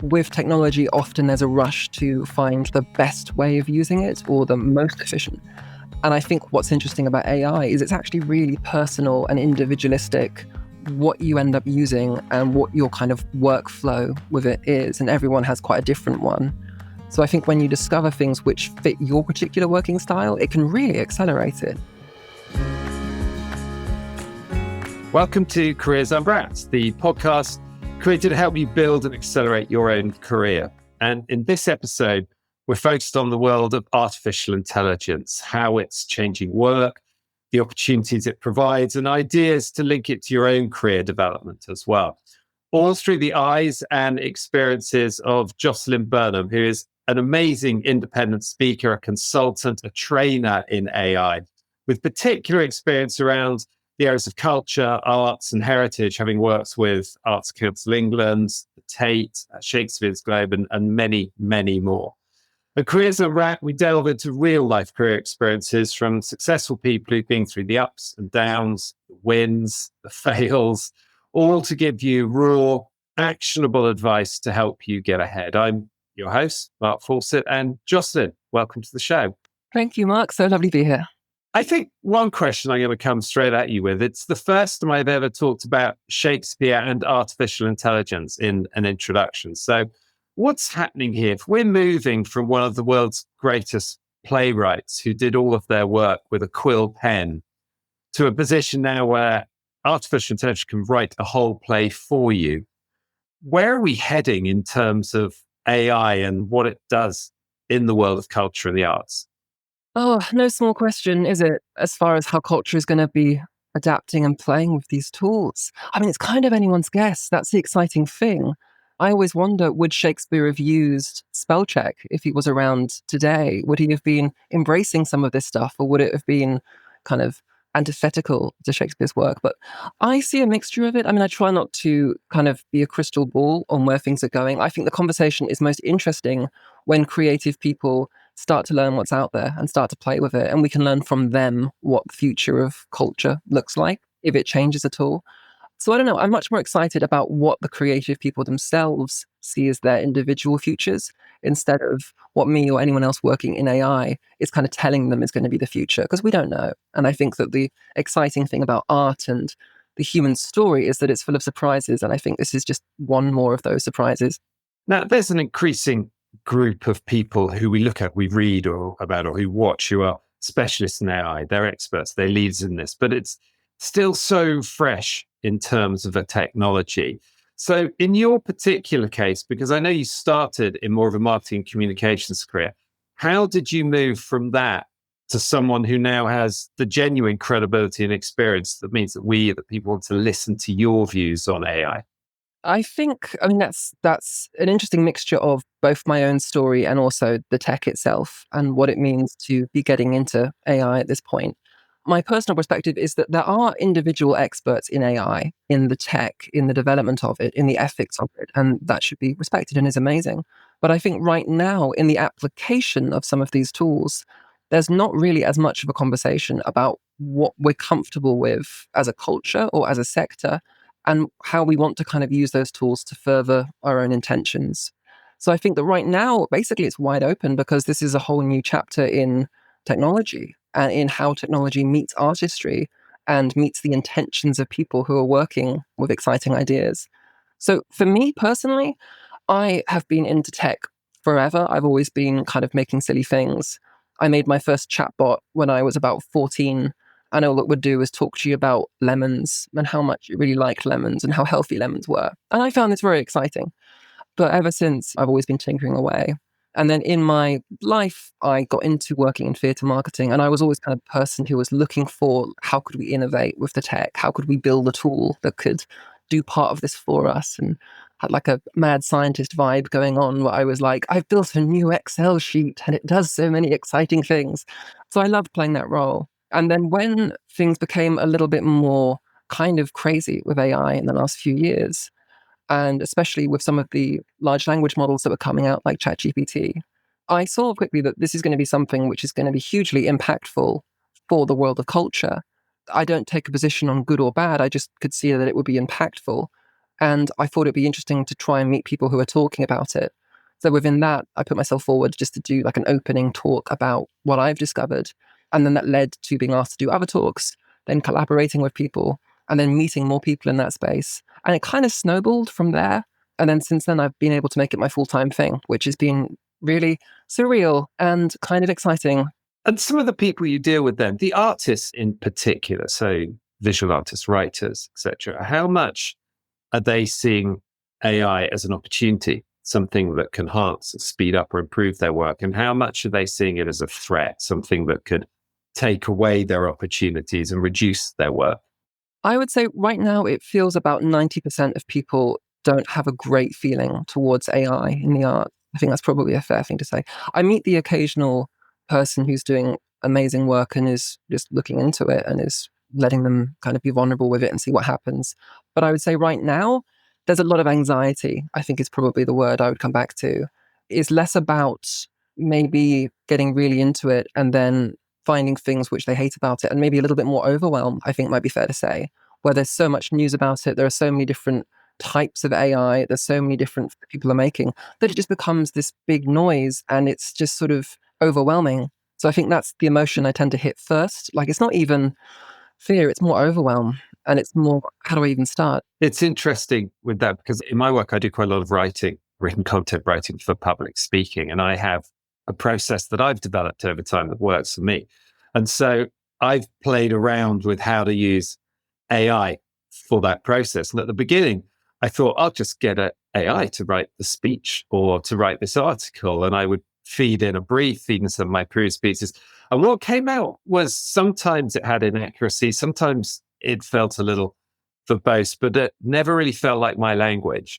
with technology, often there's a rush to find the best way of using it or the most efficient. And I think what's interesting about AI is it's actually really personal and individualistic, what you end up using and what your kind of workflow with it is. And everyone has quite a different one. So I think when you discover things which fit your particular working style, it can really accelerate it. Welcome to Careers Unwrapped, the podcast created to help you build and accelerate your own career. And in this episode, we're focused on the world of artificial intelligence, how it's changing work, the opportunities it provides, and ideas to link it to your own career development as well. All through the eyes and experiences of Jocelyn Burnham, who is an amazing independent speaker, a consultant, a trainer in AI, with particular experience around the areas of culture, arts, and heritage, having worked with Arts Council England, the Tate, Shakespeare's Globe, and many, many more. At Careers Unwrapped, we delve into real-life career experiences from successful people who've been through the ups and downs, the wins, the fails, all to give you raw, actionable advice to help you get ahead. I'm your host, Mark Fawcett, and Jocelyn, welcome to the show. Thank you, Mark. So lovely to be here. I think one question I'm going to come straight at you with, it's the first time I've ever talked about Shakespeare and artificial intelligence in an introduction. So what's happening here? If we're moving from one of the world's greatest playwrights who did all of their work with a quill pen to a position now where artificial intelligence can write a whole play for you, where are we heading in terms of AI and what it does in the world of culture and the arts? Oh, no small question, is it, as far as how culture is going to be adapting and playing with these tools? I mean, it's kind of anyone's guess. That's the exciting thing. I always wonder, would Shakespeare have used spell check if he was around today? Would he have been embracing some of this stuff, or would it have been kind of antithetical to Shakespeare's work? But I see a mixture of it. I mean, I try not to kind of be a crystal ball on where things are going. I think the conversation is most interesting when creative people start to learn what's out there and start to play with it. And we can learn from them what the future of culture looks like, if it changes at all. So I don't know, I'm much more excited about what the creative people themselves see as their individual futures, instead of what me or anyone else working in AI is kind of telling them is going to be the future, because we don't know. And I think that the exciting thing about art and the human story is that it's full of surprises. And I think this is just one more of those surprises. Now, there's an increasing group of people who we look at, we read about, or who watch, who are specialists in AI. They're experts, they're leaders in this, but it's still so fresh in terms of a technology. So in your particular case, because I know you started in more of a marketing communications career, how did you move from that to someone who now has the genuine credibility and experience that means that people want to listen to your views on AI? I think, I mean, that's an interesting mixture of both my own story and also the tech itself and what it means to be getting into AI at this point. My personal perspective is that there are individual experts in AI, in the tech, in the development of it, in the ethics of it, and that should be respected and is amazing. But I think right now, in the application of some of these tools, there's not really as much of a conversation about what we're comfortable with as a culture or as a sector, and how we want to kind of use those tools to further our own intentions. So I think that right now, basically, it's wide open, because this is a whole new chapter in technology and in how technology meets artistry and meets the intentions of people who are working with exciting ideas. So for me personally, I have been into tech forever. I've always been kind of making silly things. I made my first chatbot when I was about 14. And all it would do is talk to you about lemons and how much you really liked lemons and how healthy lemons were. And I found this very exciting. But ever since, I've always been tinkering away. And then in my life, I got into working in theatre marketing. And I was always kind of a person who was looking for, how could we innovate with the tech? How could we build a tool that could do part of this for us? And had like a mad scientist vibe going on, where I was like, I've built a new Excel sheet and it does so many exciting things. So I loved playing that role. And then when things became a little bit more kind of crazy with AI in the last few years, and especially with some of the large language models that were coming out like ChatGPT, I saw quickly that this is going to be something which is going to be hugely impactful for the world of culture. I don't take a position on good or bad. I just could see that it would be impactful. And I thought it'd be interesting to try and meet people who are talking about it. So within that, I put myself forward just to do like an opening talk about what I've discovered. And then that led to being asked to do other talks, then collaborating with people, and then meeting more people in that space. And it kind of snowballed from there. And then since then, I've been able to make it my full-time thing, which has been really surreal and kind of exciting. And some of the people you deal with then, the artists in particular, so visual artists, writers, etc., how much are they seeing AI as an opportunity, something that can enhance, speed up, or improve their work? And how much are they seeing it as a threat, something that could take away their opportunities and reduce their work? I would say right now it feels about 90% of people don't have a great feeling towards AI in the arts. I think that's probably a fair thing to say. I meet the occasional person who's doing amazing work and is just looking into it and is letting them kind of be vulnerable with it and see what happens. But I would say right now, there's a lot of anxiety, I think is probably the word I would come back to. It's less about maybe getting really into it and then finding things which they hate about it, and maybe a little bit more overwhelm, I think might be fair to say, where there's so much news about it, there are so many different types of AI, there's so many different people are making, that it just becomes this big noise and it's just sort of overwhelming. So I think that's the emotion I tend to hit first. Like it's not even fear, it's more overwhelm. And it's more, how do I even start? It's interesting with that because in my work, I do quite a lot of writing, written content writing for public speaking. And I have a process that I've developed over time that works for me. And so I've played around with how to use AI for that process. And at the beginning, I thought I'll just get an AI to write the speech or to write this article. And I would feed in a brief, feed in some of my previous pieces. And what came out was sometimes it had inaccuracy, sometimes it felt a little verbose, but it never really felt like my language.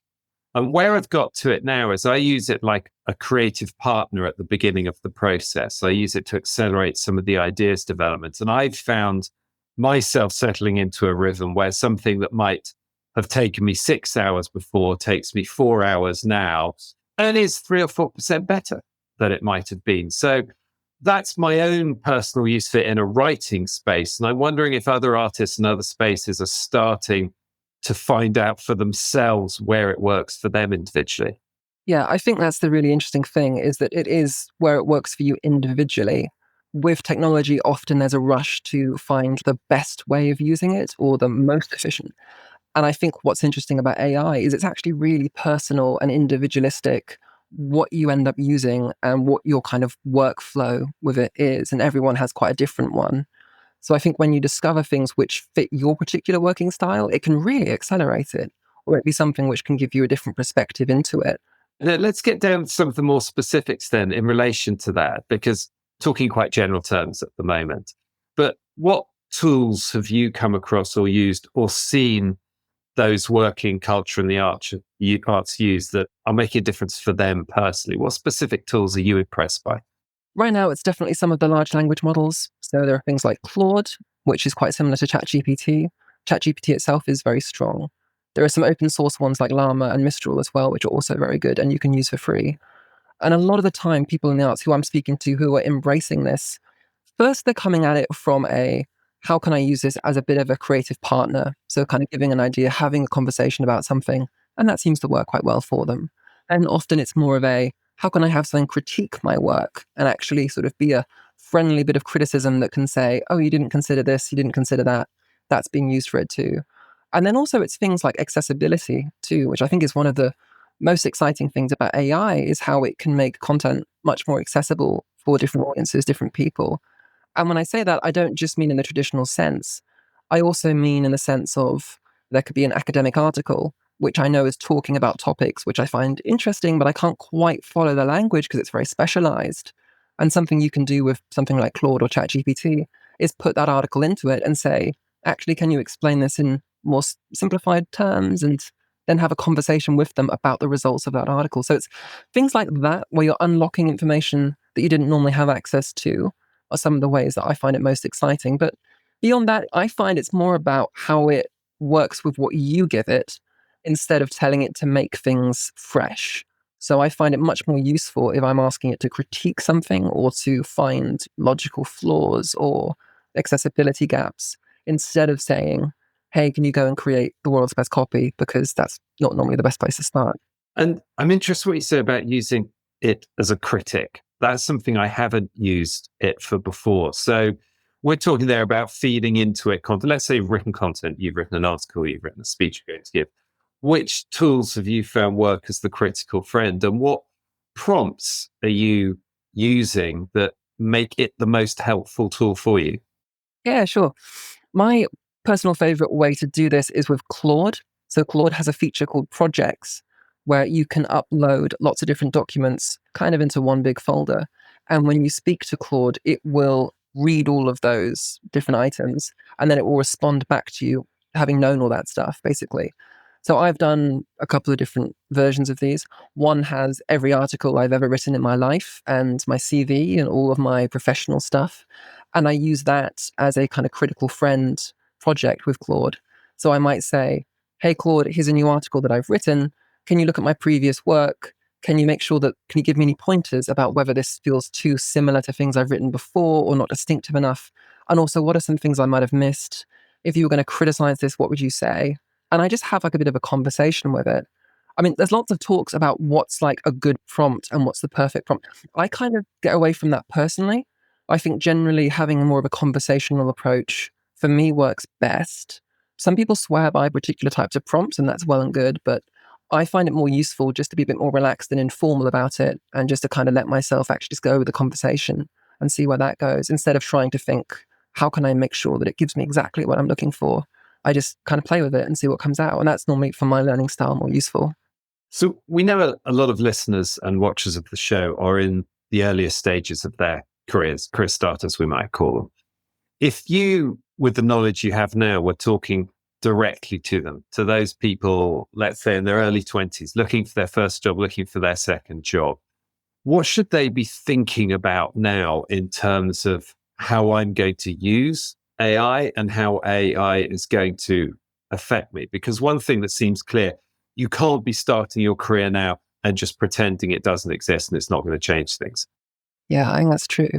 And where I've got to it now is I use it like a creative partner at the beginning of the process. I use it to accelerate some of the ideas developments. And I've found myself settling into a rhythm where something that might have taken me 6 hours before takes me 4 hours now and is 3 or 4% better than it might have been. So that's my own personal use for it in a writing space. And I'm wondering if other artists and other spaces are starting to find out for themselves where it works for them individually. Yeah, I think that's the really interesting thing is that it is where it works for you individually. With technology, often there's a rush to find the best way of using it or the most efficient. And I think what's interesting about AI is it's actually really personal and individualistic what you end up using and what your kind of workflow with it is. And everyone has quite a different one. So I think when you discover things which fit your particular working style, it can really accelerate it, or it be something which can give you a different perspective into it. Let's get down to some of the more specifics then in relation to that, because talking quite general terms at the moment. But what tools have you come across or used or seen those working culture and the arts use that are making a difference for them personally? What specific tools are you impressed by? Right now, it's definitely some of the large language models. So there are things like Claude, which is quite similar to ChatGPT. ChatGPT itself is very strong. There are some open source ones like Llama and Mistral as well, which are also very good and you can use for free. And a lot of the time, people in the arts who I'm speaking to who are embracing this, first they're coming at it from a, how can I use this as a bit of a creative partner? So kind of giving an idea, having a conversation about something, and that seems to work quite well for them. And often it's more of a, how can I have something critique my work and actually sort of be a friendly bit of criticism that can say, oh, you didn't consider this, you didn't consider that. That's being used for it too. And then also it's things like accessibility too, which I think is one of the most exciting things about AI is how it can make content much more accessible for different audiences, different people. And when I say that, I don't just mean in the traditional sense. I also mean in the sense of there could be an academic article, which I know is talking about topics which I find interesting, but I can't quite follow the language because it's very specialized. And something you can do with something like Claude or ChatGPT is put that article into it and say, actually, can you explain this in more simplified terms? And then have a conversation with them about the results of that article. So it's things like that where you're unlocking information that you didn't normally have access to are some of the ways that I find it most exciting. But beyond that, I find it's more about how it works with what you give it instead of telling it to make things fresh. So I find it much more useful if I'm asking it to critique something or to find logical flaws or accessibility gaps instead of saying, hey, can you go and create the world's best copy? Because that's not normally the best place to start. And I'm interested what you say about using it as a critic. That's something I haven't used it for before. So we're talking there about feeding into it content. Let's say written content, you've written an article, you've written a speech you're going to give. Which tools have you found work as the critical friend? And what prompts are you using that make it the most helpful tool for you? Yeah, sure. My personal favorite way to do this is with Claude. So Claude has a feature called projects where you can upload lots of different documents kind of into one big folder. And when you speak to Claude, it will read all of those different items and then it will respond back to you, having known all that stuff, basically. So I've done a couple of different versions of these. One has every article I've ever written in my life and my CV and all of my professional stuff. And I use that as a kind of critical friend project with Claude. So I might say, hey, Claude, here's a new article that I've written. Can you look at my previous work? Can you give me any pointers about whether this feels too similar to things I've written before or not distinctive enough? And also, what are some things I might have missed? If you were going to criticize this, what would you say? And I just have like a bit of a conversation with it. I mean, there's lots of talks about what's like a good prompt and what's the perfect prompt. I kind of get away from that personally. I think generally having more of a conversational approach for me works best. Some people swear by particular types of prompts, and that's well and good, but I find it more useful just to be a bit more relaxed and informal about it and just to kind of let myself actually just go with the conversation and see where that goes instead of trying to think, how can I make sure that it gives me exactly what I'm looking for? I just kind of play with it and see what comes out. And that's normally, for my learning style, more useful. So we know a lot of listeners and watchers of the show are in the earlier stages of their careers, career starters, we might call them. If you, with the knowledge you have now, were talking directly to them, to those people, let's say in their early 20s, looking for their first job, looking for their second job, what should they be thinking about now in terms of how I'm going to use AI and how AI is going to affect me? Because one thing that seems clear, you can't be starting your career now and just pretending it doesn't exist and it's not going to change things. Yeah, I think that's true.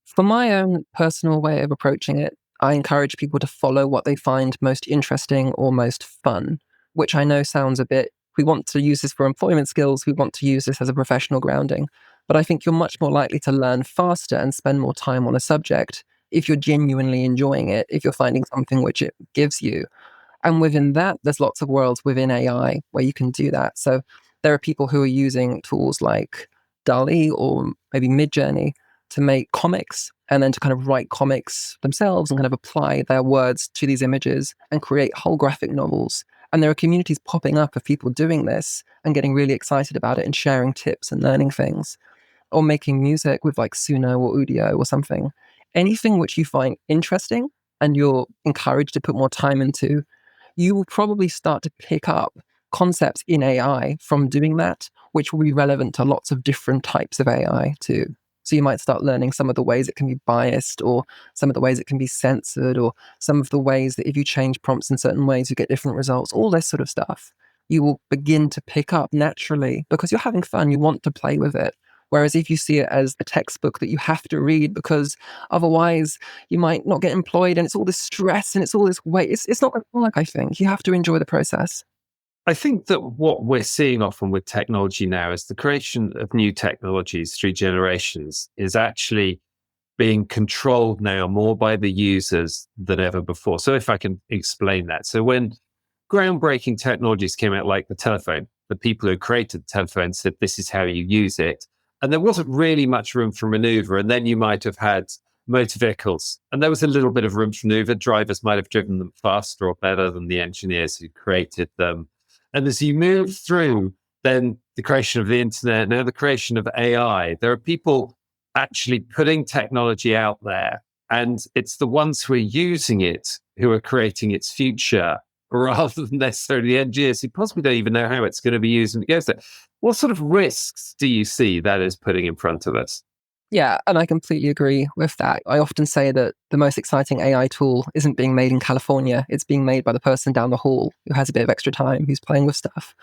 For my own personal way of approaching it, I encourage people to follow what they find most interesting or most fun, which I know sounds a bit, we want to use this for employment skills, we want to use this as a professional grounding. But I think you're much more likely to learn faster and spend more time on a subject if you're genuinely enjoying it, if you're finding something which it gives you. And within that, there's lots of worlds within AI where you can do that. So there are people who are using tools like DALL-E or maybe Midjourney to make comics and then to kind of write comics themselves and kind of apply their words to these images and create whole graphic novels. And there are communities popping up of people doing this and getting really excited about it and sharing tips and learning things, or making music with like Suno or Udio or something. Anything which you find interesting and you're encouraged to put more time into, you will probably start to pick up concepts in AI from doing that, which will be relevant to lots of different types of AI too. So you might start learning some of the ways it can be biased, or some of the ways it can be censored, or some of the ways that if you change prompts in certain ways, you get different results, all this sort of stuff. You will begin to pick up naturally because you're having fun, you want to play with it. Whereas if you see it as a textbook that you have to read because otherwise you might not get employed and it's all this stress and it's all this weight, it's not going to work, I think. You have to enjoy the process. I think that what we're seeing often with technology now is the creation of new technologies through generations is actually being controlled now more by the users than ever before. So if I can explain that. So when groundbreaking technologies came out, like the telephone, the people who created the telephone said, this is how you use it. And there wasn't really much room for maneuver. And then you might have had motor vehicles, and there was a little bit of room for maneuver. Drivers might have driven them faster or better than the engineers who created them. And as you move through, then the creation of the internet, now the creation of AI, there are people actually putting technology out there. And it's the ones who are using it who are creating its future rather than necessarily the engineers who possibly don't even know how it's going to be used when it goes there. What sort of risks do you see that is putting in front of us? Yeah, and I completely agree with that. I often say that the most exciting AI tool isn't being made in California. It's being made by the person down the hall who has a bit of extra time, who's playing with stuff.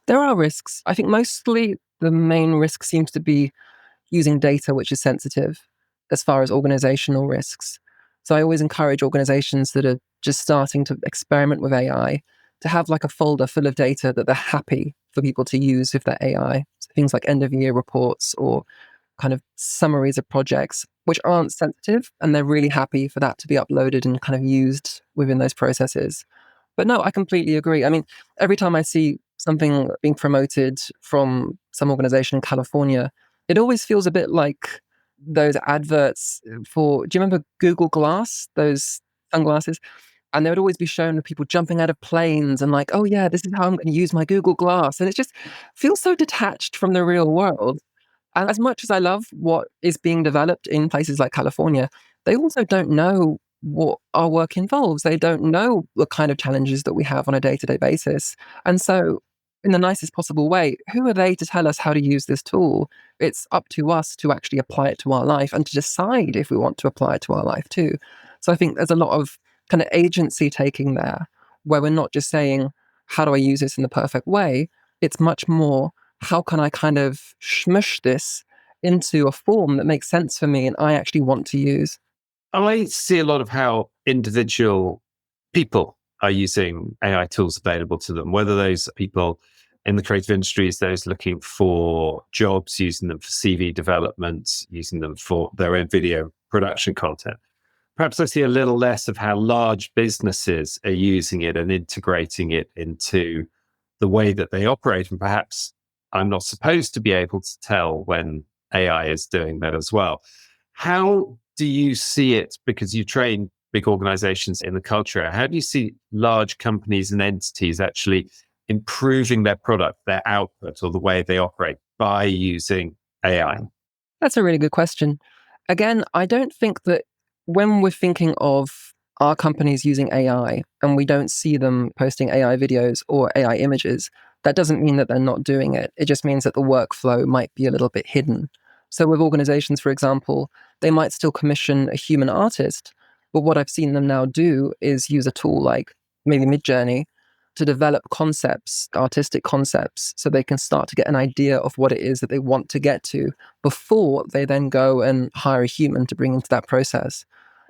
There are risks. I think mostly the main risk seems to be using data which is sensitive as far as organizational risks. So I always encourage organizations that are just starting to experiment with AI, to have like a folder full of data that they're happy for people to use with their AI. So things like end of year reports or kind of summaries of projects, which aren't sensitive, and they're really happy for that to be uploaded and kind of used within those processes. But no, I completely agree. I mean, every time I see something being promoted from some organization in California, it always feels a bit like those adverts for, do you remember Google Glass, those sunglasses? And they would always be shown with people jumping out of planes and like, oh yeah, this is how I'm going to use my Google Glass. And it just feels so detached from the real world. And as much as I love what is being developed in places like California, they also don't know what our work involves. They don't know the kind of challenges that we have on a day-to-day basis. And so, in the nicest possible way, who are they to tell us how to use this tool? It's up to us to actually apply it to our life and to decide if we want to apply it to our life too. So I think there's a lot of kind of agency taking there, where we're not just saying, how do I use this in the perfect way? It's much more, how can I kind of smush this into a form that makes sense for me and I actually want to use? I see a lot of how individual people are using AI tools available to them, whether those are people in the creative industries, those looking for jobs, using them for CV development, using them for their own video production content. Perhaps I see a little less of how large businesses are using it and integrating it into the way that they operate. And perhaps I'm not supposed to be able to tell when AI is doing that as well. How do you see it? Because you train big organizations in the culture. How do you see large companies and entities actually improving their product, their output, or the way they operate by using AI? That's a really good question. Again, I don't think that when we're thinking of our companies using AI and we don't see them posting AI videos or AI images, that doesn't mean that they're not doing it. It just means that the workflow might be a little bit hidden. So, with organizations, for example, they might still commission a human artist, but what I've seen them now do is use a tool like maybe Midjourney to develop concepts, artistic concepts, so they can start to get an idea of what it is that they want to get to before they then go and hire a human to bring into that process.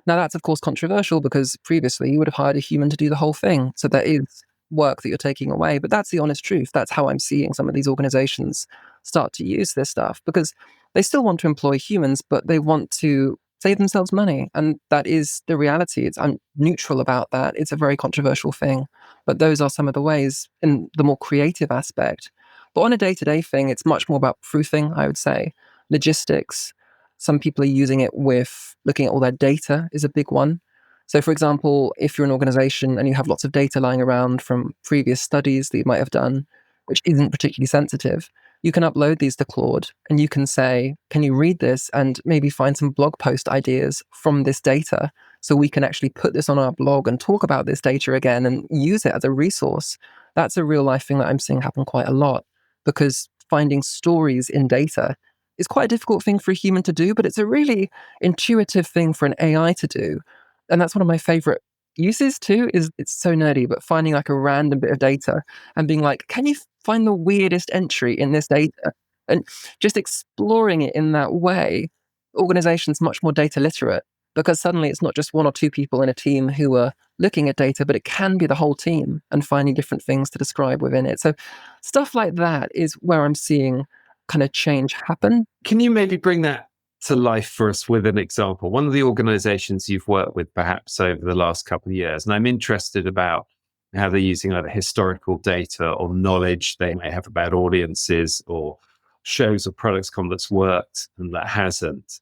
Now, that's of course controversial because previously you would have hired a human to do the whole thing. So there is work that you're taking away, but that's the honest truth. That's how I'm seeing some of these organizations start to use this stuff because they still want to employ humans, but they want to save themselves money. And that is the reality. I'm neutral about that. It's a very controversial thing. But those are some of the ways in the more creative aspect. But on a day-to-day thing, it's much more about proofing, I would say. Logistics. Some people are using it with looking at all their data is a big one. So, for example, if you're an organization and you have lots of data lying around from previous studies that you might have done, which isn't particularly sensitive, you can upload these to Claude and you can say, can you read this and maybe find some blog post ideas from this data so we can actually put this on our blog and talk about this data again and use it as a resource. That's a real life thing that I'm seeing happen quite a lot because finding stories in data is quite a difficult thing for a human to do, but it's a really intuitive thing for an AI to do. And that's one of my favorite uses too, is it's so nerdy, but finding like a random bit of data and being like, can you find the weirdest entry in this data? And just exploring it in that way, organizations much more data literate because suddenly it's not just one or two people in a team who are looking at data, but it can be the whole team and finding different things to describe within it. So stuff like that is where I'm seeing kind of change happen. Can you maybe bring that to life for us with an example? One of the organizations you've worked with perhaps over the last couple of years, and I'm interested about how they're using either historical data or knowledge they may have about audiences or shows or products that's worked and that hasn't.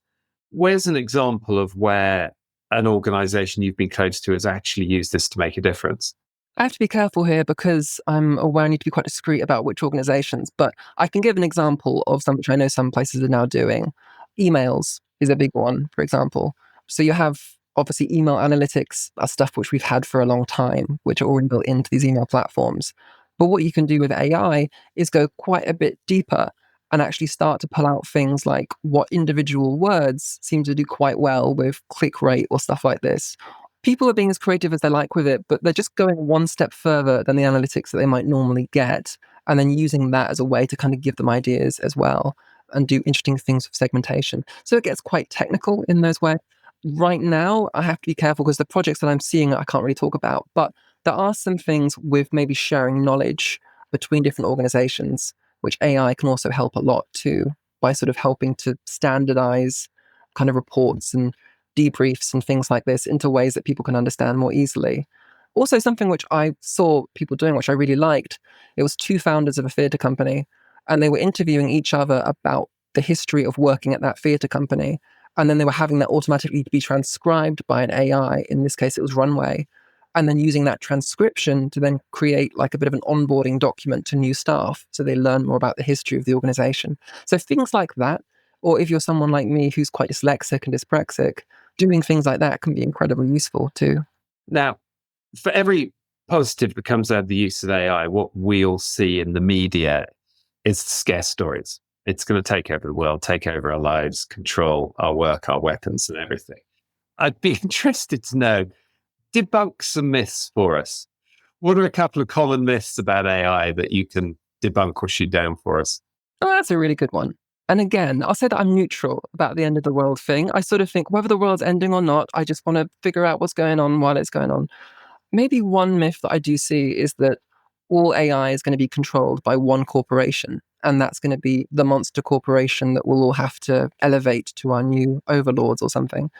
Where's an example of where an organization you've been close to has actually used this to make a difference? I have to be careful here because I'm aware I need to be quite discreet about which organizations, but I can give an example of some which I know some places are now doing. Emails is a big one, for example. So you have obviously email analytics are stuff which we've had for a long time, which are already built into these email platforms. But what you can do with AI is go quite a bit deeper and actually start to pull out things like what individual words seem to do quite well with click rate or stuff like this. People are being as creative as they like with it, but they're just going one step further than the analytics that they might normally get, and then using that as a way to kind of give them ideas as well and do interesting things with segmentation. So it gets quite technical in those ways. right now, I have to be careful because the projects that I'm seeing, I can't really talk about. But there are some things with maybe sharing knowledge between different organizations, which AI can also help a lot too, by sort of helping to standardize kind of reports and debriefs and things like this into ways that people can understand more easily. Also, something which I saw people doing, which I really liked, it was two founders of a theatre company, and they were interviewing each other about the history of working at that theatre company. And then they were having that automatically be transcribed by an AI. In this case, it was Runway. And then using that transcription to then create like a bit of an onboarding document to new staff. So they learn more about the history of the organization. So things like that, or if you're someone like me who's quite dyslexic and dyspraxic, doing things like that can be incredibly useful too. Now, for every positive that comes out of the use of AI, what we'll see in the media is scare stories. It's going to take over the world, take over our lives, control our work, our weapons, and everything. I'd be interested to know, debunk some myths for us. What are a couple of common myths about AI that you can debunk or shoot down for us? Oh, that's a really good one. And again, I'll say that I'm neutral about the end of the world thing. I sort of think whether the world's ending or not, I just want to figure out what's going on while it's going on. Maybe one myth that I do see is that all AI is going to be controlled by one corporation. And that's going to be the monster corporation that we'll all have to elevate to our new overlords or something.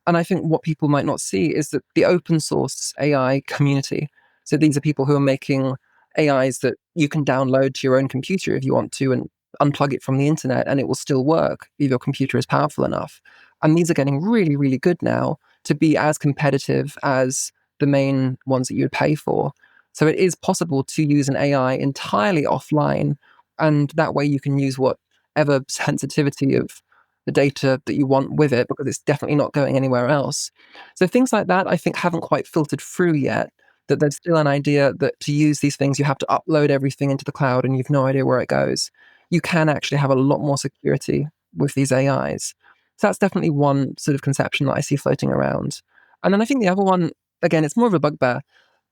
And I think what people might not see is that the open source AI community, so these are people who are making AIs that you can download to your own computer if you want to and unplug it from the internet and it will still work if your computer is powerful enough. And these are getting really, really good now to be as competitive as the main ones that you would pay for. So it is possible to use an AI entirely offline, and that way you can use whatever sensitivity of the data that you want with it, because it's definitely not going anywhere else. So things like that, I think, haven't quite filtered through yet, that there's still an idea that to use these things, you have to upload everything into the cloud and you've no idea where it goes. You can actually have a lot more security with these AIs. So that's definitely one sort of conception that I see floating around. And then I think the other one, again, it's more of a bugbear,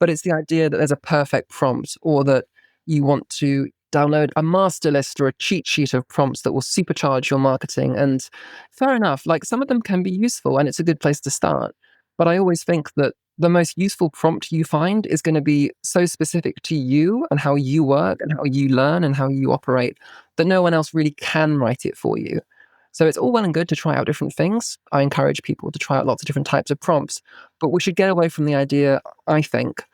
but it's the idea that there's a perfect prompt, or that you want to download a master list or a cheat sheet of prompts that will supercharge your marketing. And fair enough, like some of them can be useful and it's a good place to start. But I always think that the most useful prompt you find is going to be so specific to you and how you work and how you learn and how you operate that no one else really can write it for you. So it's all well and good to try out different things. I encourage people to try out lots of different types of prompts, but we should get away from the idea, I think,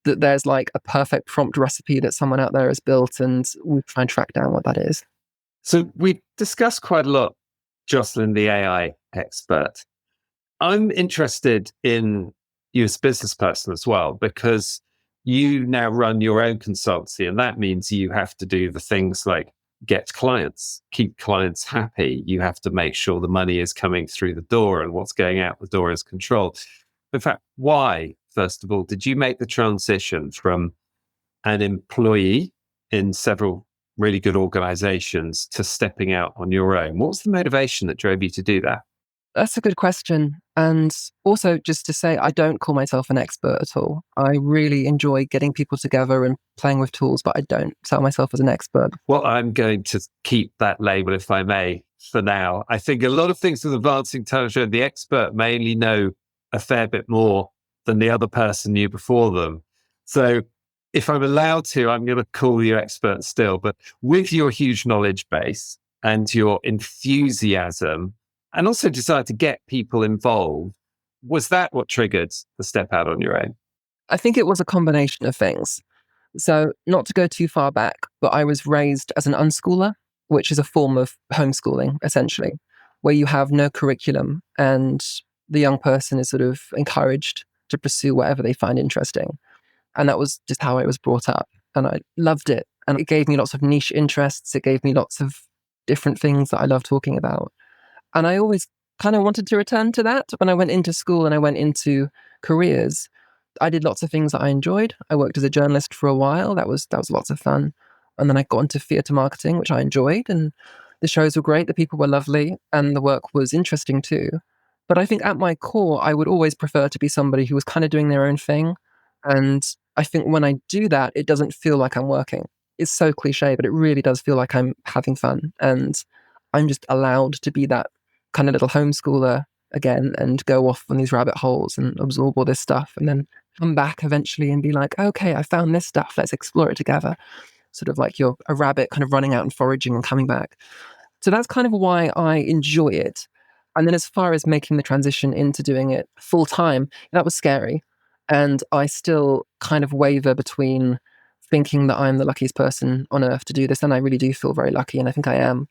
that there's like a perfect prompt recipe that someone out there has built and we try and track down what that is. So we discussed quite a lot, Jocelyn, the AI expert. I'm interested in you as a business person as well, because you now run your own consultancy, and that means you have to do the things like get clients, keep clients happy. You have to make sure the money is coming through the door and what's going out the door is controlled. In fact, why, first of all, did you make the transition from an employee in several really good organizations to stepping out on your own? What was the motivation that drove you to do that? That's a good question. And also, just to say, I don't call myself an expert at all. I really enjoy getting people together and playing with tools, but I don't sell myself as an expert. Well, I'm going to keep that label, if I may, for now. I think a lot of things with advancing technology, the expert may only know a fair bit more than the other person knew before them. So if I'm allowed to, I'm going to call you expert still. But with your huge knowledge base and your enthusiasm, and also desire to get people involved, was that what triggered the step out on your own? I think it was a combination of things. So, not to go too far back, but I was raised as an unschooler, which is a form of homeschooling, essentially, where you have no curriculum and the young person is sort of encouraged to pursue whatever they find interesting. And that was just how I was brought up. And I loved it. And it gave me lots of niche interests. It gave me lots of different things that I love talking about. And I always kind of wanted to return to that when I went into school and I went into careers. I did lots of things that I enjoyed. I worked as a journalist for a while. That was lots of fun. And then I got into theatre marketing, which I enjoyed. And the shows were great. The people were lovely. And the work was interesting too. But I think at my core, I would always prefer to be somebody who was kind of doing their own thing. And I think when I do that, it doesn't feel like I'm working. It's so cliche, but it really does feel like I'm having fun. And I'm just allowed to be that kind of little homeschooler again and go off on these rabbit holes and absorb all this stuff and then come back eventually and be like, okay, I found this stuff. Let's explore it together. Sort of like you're a rabbit kind of running out and foraging and coming back. So that's kind of why I enjoy it. And then as far as making the transition into doing it full time, that was scary. And I still kind of waver between thinking that I'm the luckiest person on earth to do this. And I really do feel very lucky. And I think I am.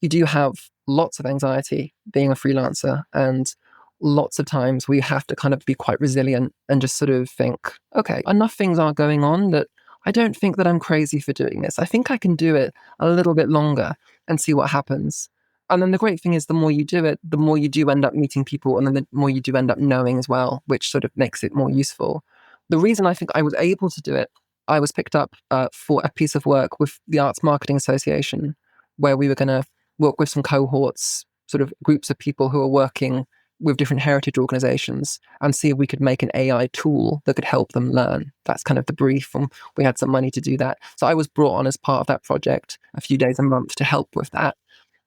You do have lots of anxiety being a freelancer, and lots of times we have to kind of be quite resilient and just sort of think, okay, enough things are going on that I don't think that I'm crazy for doing this. I think I can do it a little bit longer and see what happens. And then the great thing is the more you do it, the more you do end up meeting people, and then the more you do end up knowing as well, which sort of makes it more useful. The reason I think I was able to do it, I was picked up for a piece of work with the Arts Marketing Association, where we were going to work with some cohorts, sort of groups of people who are working with different heritage organizations and see if we could make an AI tool that could help them learn. That's kind of the brief, and we had some money to do that. So I was brought on as part of that project a few days a month to help with that.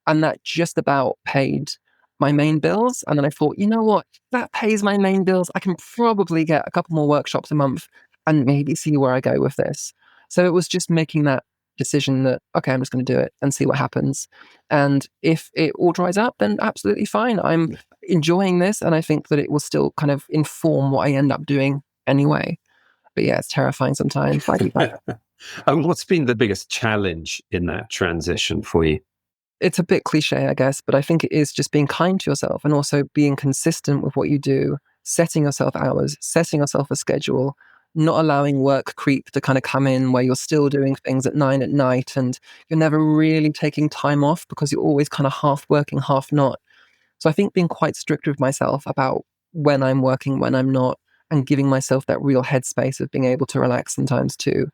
And that just about paid my main bills. And then I thought, you know what? That pays my main bills. I can probably get a couple more workshops a month and maybe see where I go with this. So it was just making that decision that, okay, I'm just going to do it and see what happens. And if it all dries up, then absolutely fine. I'm enjoying this. And I think that it will still kind of inform what I end up doing anyway. But yeah, it's terrifying sometimes. And what's been the biggest challenge in that transition for you? It's a bit cliche, I guess, but I think it is just being kind to yourself and also being consistent with what you do, setting yourself hours, setting yourself a schedule, not allowing work creep to kind of come in where you're still doing things at 9 at night and you're never really taking time off because you're always kind of half working, half not. So I think being quite strict with myself about when I'm working, when I'm not, and giving myself that real headspace of being able to relax sometimes too.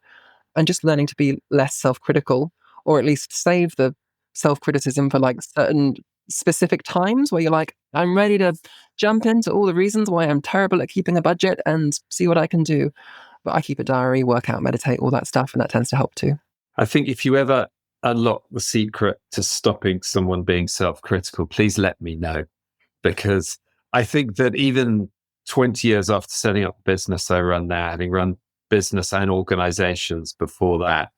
And just learning to be less self-critical, or at least save the self-criticism for like certain specific times where you're like, I'm ready to jump into all the reasons why I'm terrible at keeping a budget and see what I can do. But I keep a diary, work out, meditate, all that stuff, and that tends to help too. I think if you ever unlock the secret to stopping someone being self-critical, please let me know. Because I think that even 20 years after setting up the business I run now, having run business and organizations before that,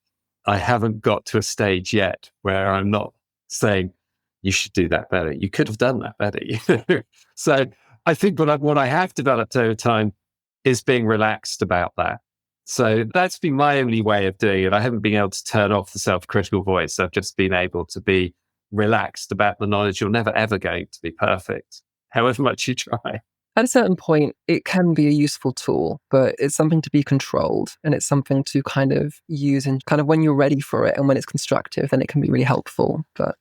I haven't got to a stage yet where I'm not saying, you should do that better. You could have done that better. So I think what I have developed over time is being relaxed about that. So that's been my only way of doing it. I haven't been able to turn off the self-critical voice. I've just been able to be relaxed about the knowledge you're never, ever going to be perfect, however much you try. At a certain point, it can be a useful tool, but it's something to be controlled and it's something to kind of use and kind of when you're ready for it and when it's constructive, then it can be really helpful. But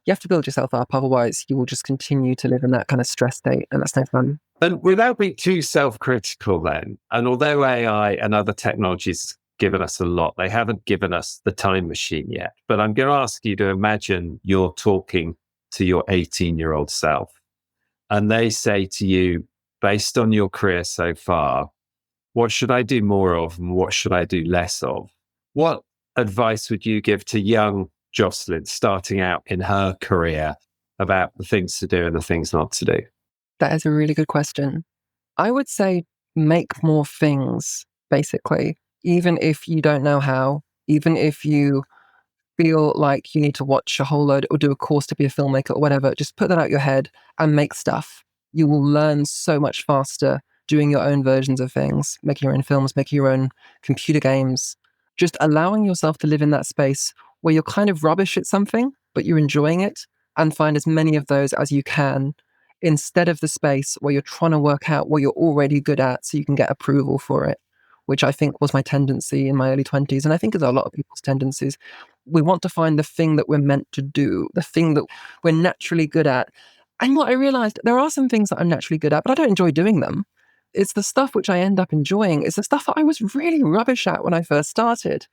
you have to build yourself up. Otherwise, you will just continue to live in that kind of stress state and that's no fun. And without being too self-critical then, and although AI and other technologies given us a lot, they haven't given us the time machine yet. But I'm going to ask you to imagine you're talking to your 18-year-old self and they say to you, based on your career so far, what should I do more of and what should I do less of? What advice would you give to young Jocelyn starting out in her career about the things to do and the things not to do? That is a really good question. I would say make more things, basically, even if you don't know how, even if you feel like you need to watch a whole load or do a course to be a filmmaker or whatever, just put that out your head and make stuff. You will learn so much faster doing your own versions of things, making your own films, making your own computer games, just allowing yourself to live in that space where you're kind of rubbish at something, but you're enjoying it, and find as many of those as you can instead of the space where you're trying to work out what you're already good at so you can get approval for it, which I think was my tendency in my early 20s. And I think is a lot of people's tendencies. We want to find the thing that we're meant to do, the thing that we're naturally good at. And what I realized, there are some things that I'm naturally good at, but I don't enjoy doing them. It's the stuff which I end up enjoying. It's the stuff that I was really rubbish at when I first started.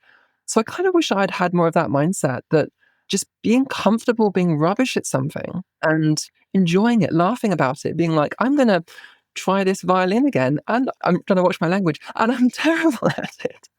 So I kind of wish I'd had more of that mindset, that just being comfortable being rubbish at something and enjoying it, laughing about it, being like, I'm going to try this violin again and I'm trying to watch my language and I'm terrible at it.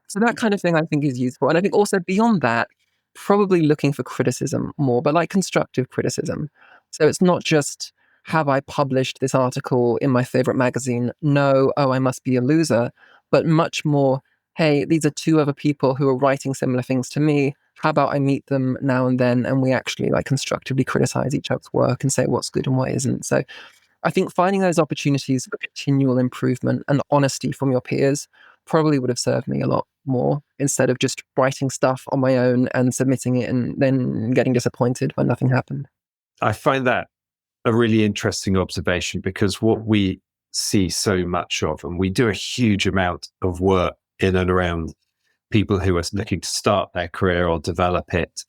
So that kind of thing I think is useful. And I think also beyond that, probably looking for criticism more, but like constructive criticism. So it's not just have I published this article in my favorite magazine? No, oh, I must be a loser. But much more, hey, these are two other people who are writing similar things to me. How about I meet them now and then and we actually like constructively criticize each other's work and say what's good and what isn't. So I think finding those opportunities for continual improvement and honesty from your peers probably would have served me a lot more instead of just writing stuff on my own and submitting it and then getting disappointed when nothing happened. I find that a really interesting observation, because what we see so much of, and we do a huge amount of work in and around people who are looking to start their career or develop it,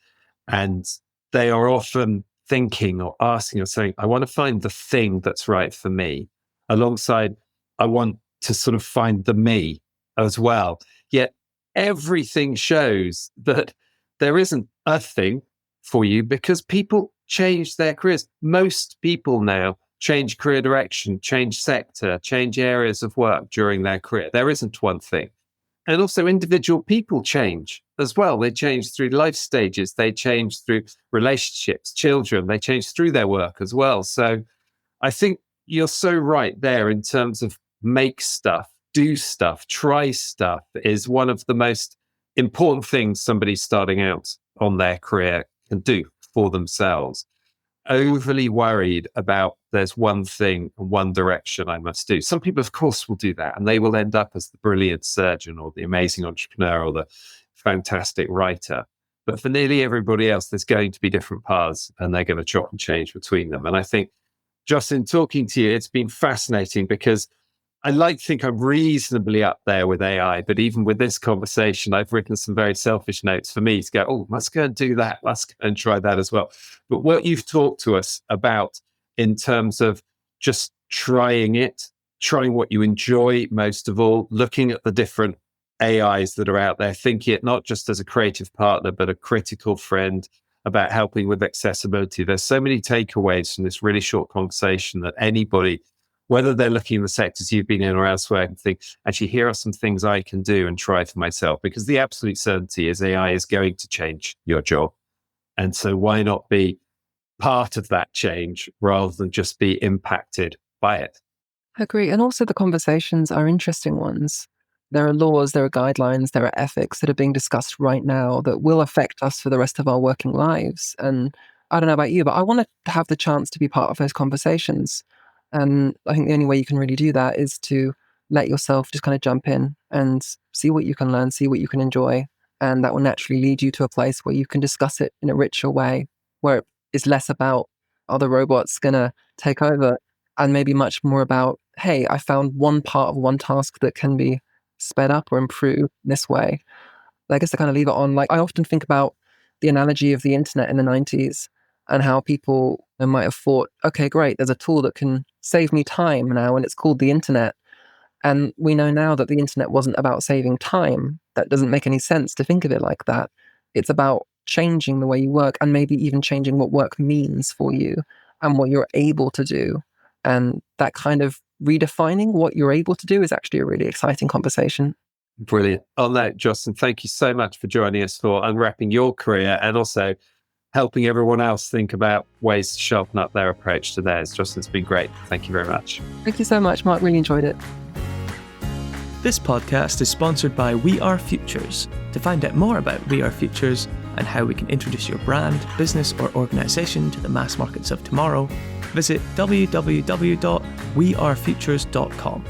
and they are often thinking or asking or saying, I want to find the thing that's right for me, alongside I want to sort of find the me as well. Yet everything shows that there isn't a thing for you, because people change their careers. Most people now change career direction, change sector, change areas of work during their career. There isn't one thing. And also individual people change as well. They change through life stages. They change through relationships, children. They change through their work as well. So I think you're so right there in terms of make stuff, do stuff, try stuff is one of the most important things somebody starting out on their career can do for themselves. Overly worried about there's one thing and one direction I must do. Some people, of course, will do that, and they will end up as the brilliant surgeon or the amazing entrepreneur or the fantastic writer. But for nearly everybody else, there's going to be different paths, and they're going to chop and change between them. And I think, Jocelyn, talking to you, it's been fascinating, because I like to think I'm reasonably up there with AI, but even with this conversation, I've written some very selfish notes for me to go, oh, let's go and do that. Let's go and try that as well. But what you've talked to us about in terms of just trying it, trying what you enjoy most of all, looking at the different AIs that are out there, thinking it not just as a creative partner, but a critical friend, about helping with accessibility. There's so many takeaways from this really short conversation that anybody, whether they're looking in the sectors you've been in or elsewhere, and think, actually, here are some things I can do and try for myself. Because the absolute certainty is AI is going to change your job. And so why not be part of that change rather than just be impacted by it? I agree. And also the conversations are interesting ones. There are laws, there are guidelines, there are ethics that are being discussed right now that will affect us for the rest of our working lives. And I don't know about you, but I want to have the chance to be part of those conversations. And I think the only way you can really do that is to let yourself just kind of jump in and see what you can learn, see what you can enjoy. And that will naturally lead you to a place where you can discuss it in a richer way, where it's less about, are the robots going to take over? And maybe much more about, hey, I found one part of one task that can be sped up or improved this way. I guess to kind of leave it on, like I often think about the analogy of the internet in the 90s and how people might have thought, okay, great, there's a tool that can save me time now and it's called the internet. And we know now that the internet wasn't about saving time. That doesn't make any sense to think of it like that. It's about changing the way you work and maybe even changing what work means for you and what you're able to do. And that kind of redefining what you're able to do is actually a really exciting conversation. Brilliant. On that, Jocelyn, thank you so much for joining us, for unwrapping your career and also helping everyone else think about ways to sharpen up their approach to theirs. Jocelyn, it's been great. Thank you very much. Thank you so much, Mark. Really enjoyed it. This podcast is sponsored by We Are Futures. To find out more about We Are Futures and how we can introduce your brand, business, or organisation to the mass markets of tomorrow, visit www.wearefutures.com.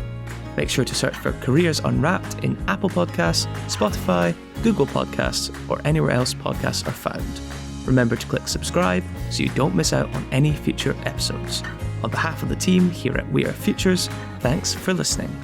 Make sure to search for Careers Unwrapped in Apple Podcasts, Spotify, Google Podcasts, or anywhere else podcasts are found. Remember to click subscribe so you don't miss out on any future episodes. On behalf of the team here at We Are Futures, thanks for listening.